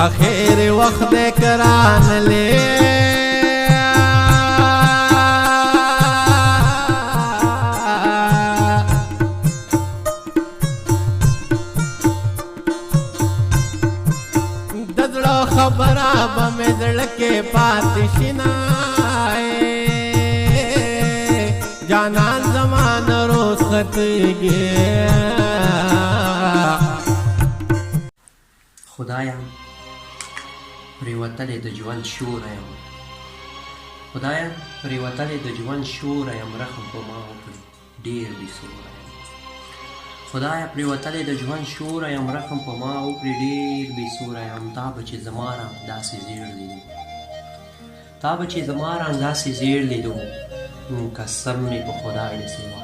اخیر وخت کران لے دزڑو خبرہ بمی دڑکے پاتشنا جانان زمان روز خطگی خدایا پریوتلې د ژوند شوره یم خدایا پریوتلې د ژوند شوره یم رحم په ما وکړې ډېر بې سوره یم خدایا پریوتلې د ژوند شوره یم رحم په ما وکړې ډېر بې سوره یم تا به چې زما رنګ داسې زیړ لیدو تا به چې زما رنګ داسې زیړ لیدو قسم مې په خدای د سیوا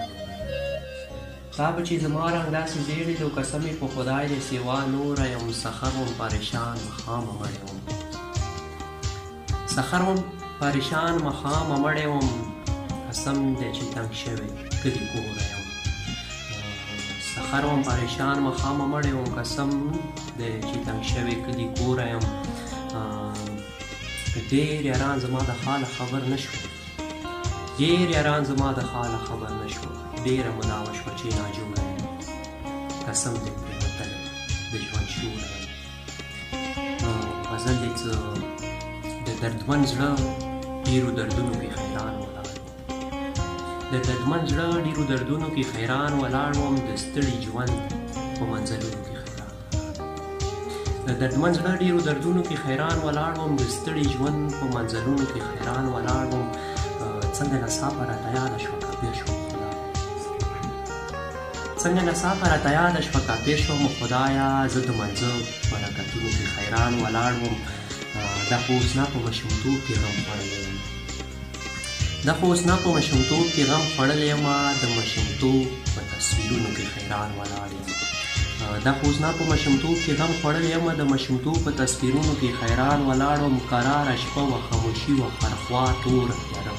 تا به چې زما رنګ داسې زیړ لیدو قسم مې په خدای د سیوا نوره یم سخر وم پریشان مخامه مړی وم سخر وم پریشان مخامه مړی وم قسم دی چې تنګ شوی کلي کوره یم سخر وم پریشان مخامه مړی وم قسم دی چې تنګ شوی کلي کوره یم ډېر یاران زما د حاله خبر نه شو ډېر یاران زما د حاله خبر نه شو ډېره موده وشوه چې ناجوړه یم قسم دی پرېوتلی د ژوند شوره یم غزل دی څه د دردمن زړه ډېرو دردونو کې حیران ولاړ د دردمن زړه ډېرو دردونو کې حیران ولاړ وم د ستړي ژوند په منزلونو کې حیران د دردمن زړه ډېرو دردونو کې حیران ولاړ وم د ستړي ژوند په منزلونو کې حیران ولاړ وم څنګه ناڅاپه راته یاده شوه کافر شوم خدایا څنګه ناڅاپه راته یاده شوه کافر شوم خدایا زه د منځه برکتونو کې حیران ولاړ وم دا خو اوس نه په ماشومتوب کې غم خوړلی یم دا خو اوس نه په ماشومتوب کې غم خوړلی یم د ماشومتوب په تصویرونو کې حیران ولاړ یم دا خو اوس نه په ماشومتوب کې غم خوړلی یم د ماشومتوب په تصویرونو کې حیران ولاړ وم قراره شپه وه خاموشي وه خرخوا توره تیاره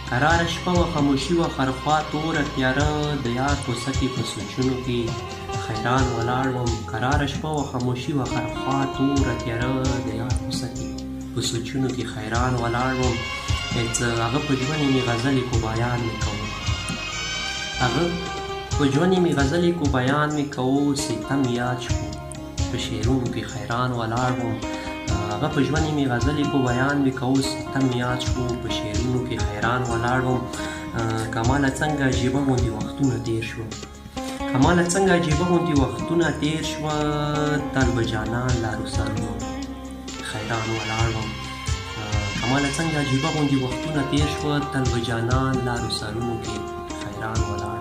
قراره شپه وه خاموشي وه خرخوا توره تیاره د یار کوڅه کې په سوچونو کې حیران ولاړ وم قراره شپه وه خاموشي وه خرخوا توره تیاره د یار کوڅه کې په سوچونو کې حیران ولاړ وم هغه په ژوند یې مې غزلې کو بیان مې کوو هغه په ژوند یې مې غزلې کو بیان مې کوو ستم یاد شو په شعرونو کې حیران ولاړ وم هغه په ژوند یې مې غزلې کو بیان مې کوو ستم یاد شو په شعرونو کې حیران ولاړ وم کماله څنګه عجیبه غوندې وختونه تېر شوه کماله څنګه عجیبه غوندې وختونه تېر شوه تل به جانان لارو سرونو حیران ولاړ وم کماله څنګه عجیبه غوندې وختونه تېر شوه تل به جانان لارو سرونو کې حیران ولاړ